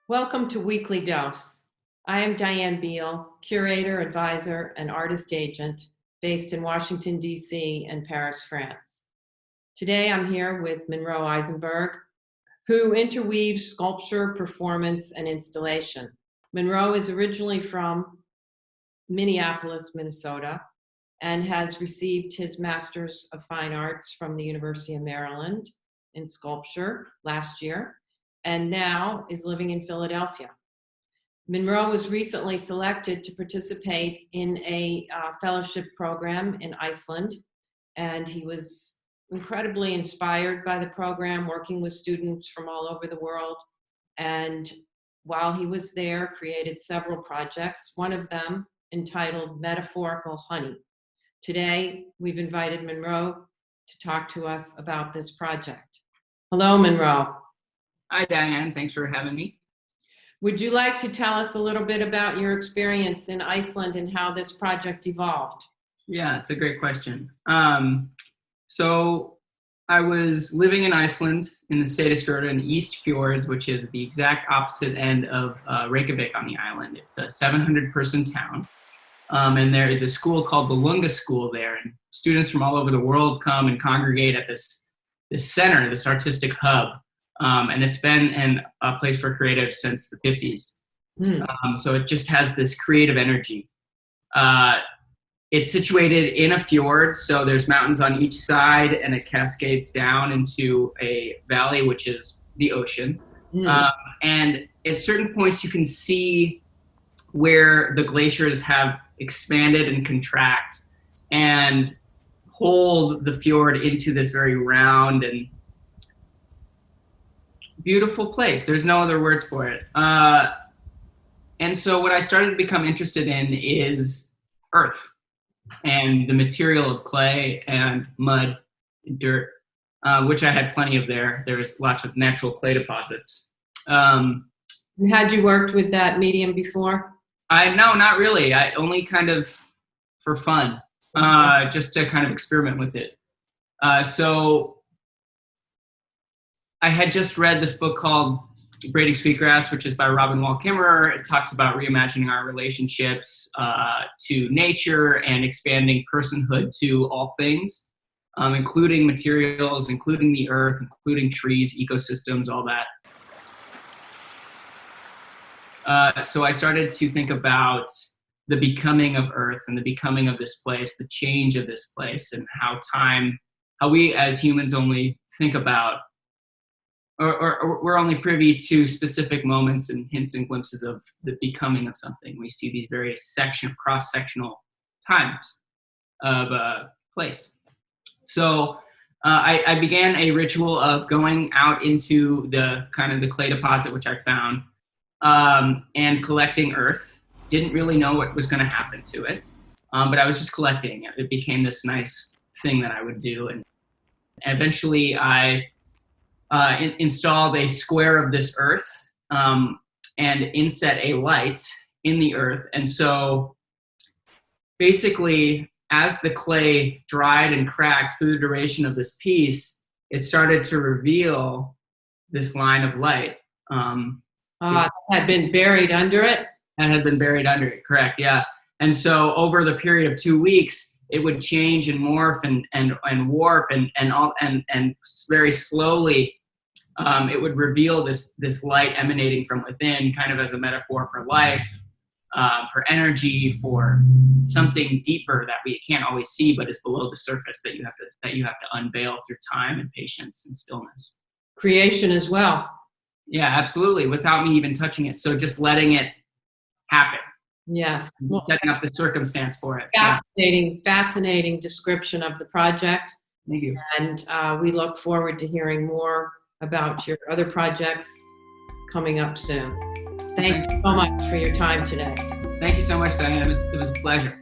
Welcome to Weekly Dose. I am Dianne Beal, curator, advisor, and artist agent based in Washington, D.C. and Paris, France. Today I'm here with Monroe Isenberg, who interweaves sculpture, performance, and installation. Monroe is originally from Minneapolis, Minnesota, and has received his Master's of Fine Arts from the University of Maryland in sculpture last year, and now is living in Philadelphia. Monroe was recently selected to participate in a fellowship program in Iceland, and he was incredibly inspired by the program, working with students from all over the world. And while he was there, created several projects, one of them entitled Metaphorical Honey. Today, we've invited Monroe to talk to us about this project. Hello, Monroe. Hi, Dianne. Thanks for having me. Would you like to tell us a little bit about your experience in Iceland and how this project evolved? Yeah, it's a great question. So I was living in Iceland in the Seyðisfjörður in the East Fjords, which is the exact opposite end of Reykjavik on the island. It's a 700-person town. And there is a school called the Lunga School there, and students from all over the world come and congregate at this center, this artistic hub. And it's been a place for creatives since the 50s. So it just has this creative energy. It's situated in a fjord, so there's mountains on each side, and it cascades down into a valley, which is the ocean. And at certain points, you can see where the glaciers have expanded and contract and hold the fjord into this very round and beautiful place. There's no other words for it. And so what I started to become interested in is earth and the material of clay and mud and dirt, which I had plenty of there. There's lots of natural clay deposits. Had you worked with that medium before? No, not really. I only kind of for fun, just to kind of experiment with it. So I had just read this book called Braiding Sweetgrass, which is by Robin Wall Kimmerer. It talks about reimagining our relationships to nature and expanding personhood to all things, including materials, including the earth, including trees, ecosystems, all that. So I started to think about the becoming of earth and the becoming of this place, the change of this place, and how we as humans only think about or we're only privy to specific moments and hints and glimpses of the becoming of something. We see these various cross-sectional times of a place. So I began a ritual of going out into the kind of the clay deposit, which I found, and collecting earth. Didn't really know what was going to happen to it, but I was just collecting. It became this nice thing that I would do. And eventually I installed a square of this earth and inset a light in the earth. And so basically, as the clay dried and cracked through the duration of this piece, it started to reveal this line of light. It had been buried under it? And had been buried under it, correct, yeah. And so over the period of 2 weeks, it would change and morph and warp and very slowly it would reveal this light emanating from within, kind of as a metaphor for life, for energy, for something deeper that we can't always see but is below the surface that you have to unveil through time and patience and stillness. Creation as well. Yeah, absolutely, without me even touching it. So just letting it happen. Yes. Setting up the circumstance for it. Fascinating description of the project. Thank you. And we look forward to hearing more about your other projects coming up soon. Thank you so much for your time today. Thank you so much, Dianne. It was a pleasure.